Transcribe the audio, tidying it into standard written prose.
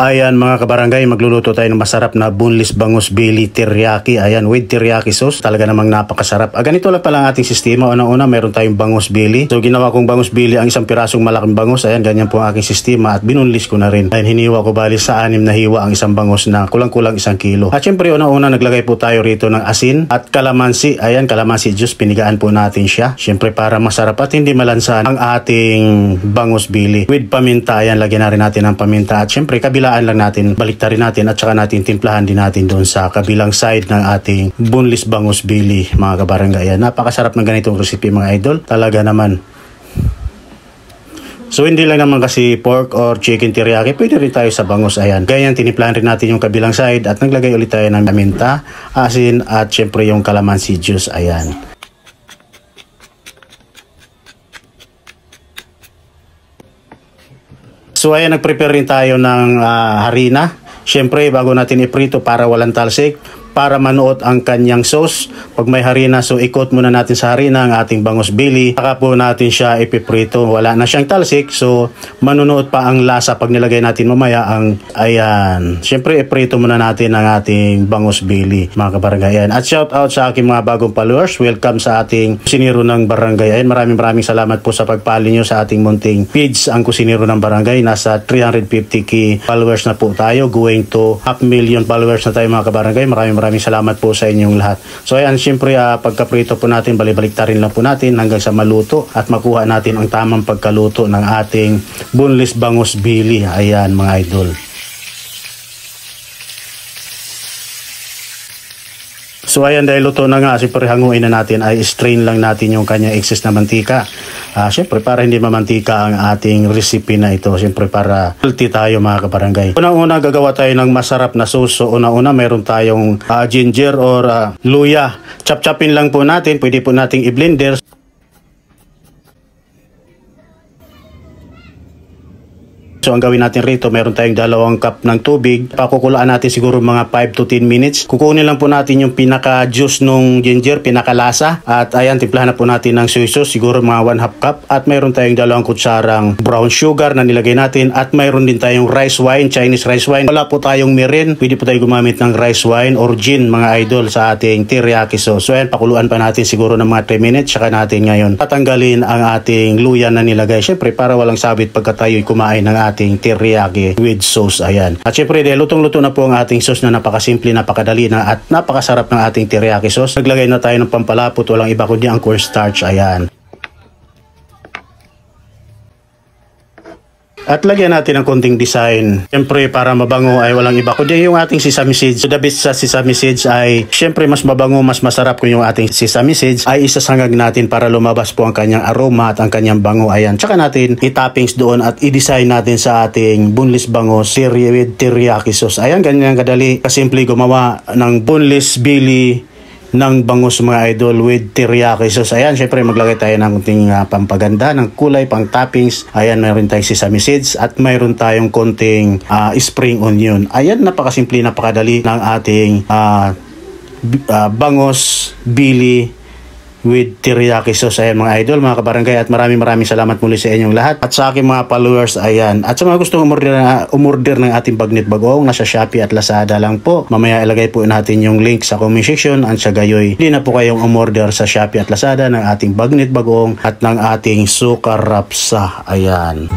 Ayan mga kabarangay, magluluto tayo ng masarap na boneless bangus belly teriyaki. Ayan, with teriyaki sauce. Talaga namang napakasarap. Ganito lang pala ang ating sistema. Una-una, meron tayong bangus belly. So ginawa kong bangus belly ang isang pirasong malaking bangus. Ayan, ganyan po ang aking sistema at binunlis ko na rin. Ayan, hiniwa ko bali sa 6 na hiwa ang isang bangus na kulang-kulang 1 kilo. At syempre, una-una, naglagay po tayo rito ng asin at kalamansi. Ayan, kalamansi juice, pinigaan po natin siya. Syempre, para masarap at hindi malansan ang ating bangus belly. With paminta, ayan, lagyan na rin natin ang paminta. At syempre, kabilaan lang natin, baliktarin natin at saka natin timplahan din natin doon sa kabilang side ng ating boneless bangus belly mga kabarangay. Napakasarap ng ganitong recipe mga idol. Talaga naman. So hindi lang naman kasi pork or chicken teriyaki, pwede rin tayo sa bangus. Ayan. Ganyan, tiniplahan rin natin yung kabilang side at naglagay ulit tayo ng paminta, asin at syempre yung calamansi juice. Ayan. So ayan, nag-prepare rin tayo ng harina. Siyempre, bago natin iprito para walang talsik, para manuot ang kanyang sauce. Pag may harina, so ikot muna natin sa harina ang ating bangus belly. Saka po natin siya ipiprito. Wala na siyang talsik, so manunuot pa ang lasa pag nilagay natin mamaya ang, ayan. Siyempre, iprito muna natin ang ating bangus belly, mga kabarangay. Ayan. At shout out sa aking mga bagong followers. Welcome sa ating Kusinero ng Barangay. Ayan, maraming salamat po sa pagpali nyo sa ating munting page, ang Kusinero ng Barangay. Nasa 350k followers na po tayo. Going to 500,000 followers na tayo mga kabarangay. Maraming salamat po sa inyong lahat. So ayan, syempre pagkaprito po natin, balibaliktarin lang po natin hanggang sa maluto at makuha natin ang tamang pagkaluto ng ating boneless bangus belly. Ayan mga idol. So ayan, dahil luto na nga, siyempre hanguin na natin, ay strain lang natin yung kanya excess na mantika. Siyempre para hindi mamantika ang ating recipe na ito. Siyempre para healthy tayo mga kabarangay. Una-una gagawa tayo ng masarap na sauce. So una-una meron tayong ginger or luya. Chop-chopin lang po natin. Pwede po nating i-blender. So ang gawin natin rito, meron tayong 2 cup ng tubig. Pakukulaan natin siguro mga 5 to 10 minutes. Kukunin lang po natin yung pinaka-juice nung ginger, pinaka-lasa. At ayan, timplahan na po natin ng soy sauce, siguro mga 1/2 cup. At meron tayong 2 kutsarang brown sugar na nilagay natin. At mayroon din tayong rice wine, Chinese rice wine. Wala po tayong mirin, pwede po tayo gumamit ng rice wine or gin mga idol sa ating teriyaki sauce. So ayan, pakuluan pa natin siguro ng mga 3 minutes. Saka natin ngayon tatanggalin ang ating luya na nilagay. Siyempre para walang sabit pagka tayo'y kumain ng ating teriyaki with sauce. Ayan. At syempre dahil lutong-luto na po ang ating sauce na napakasimple, napakadali na at napakasarap ng ating teriyaki sauce. Naglagay na tayo ng pampalapot, walang iba kundi ang cornstarch. Ayan. At lagyan natin ng konting design. Siyempre para mabango ay walang iba kundi yung ating sesame seeds. So the best sa sesame seeds ay siyempre mas mabango, mas masarap kung yung ating sesame seeds ay isasangag natin para lumabas po ang kanyang aroma at ang kanyang bango. Ayan. Tsaka natin i-toppings doon at i-design natin sa ating boneless bangus with teriyaki sauce. Ayan, ganyan kadali kasimple gumawa ng boneless belly ng bangus mga idol with teriyaki sauce. Ayan, syempre maglagay tayo ng konting pampaganda ng kulay, pang toppings. Ayan, mayroon tayong sesame seeds at mayroon tayong konting spring onion. Ayan, napakasimple, napakadali ng ating bangus belly with teriyaki sauce. Ayan mga idol, mga kabarangay, at maraming salamat muli sa inyong lahat at sa aking mga followers. Ayan, at sa mga gustong umorder ng ating bagnet bagoong, nasa Shopee at Lazada lang po. Mamaya ilagay po natin yung link sa comment section at sa gayoy hindi na po kayong umorder sa Shopee at Lazada ng ating bagnet bagoong at ng ating suka rapsa. Ayan.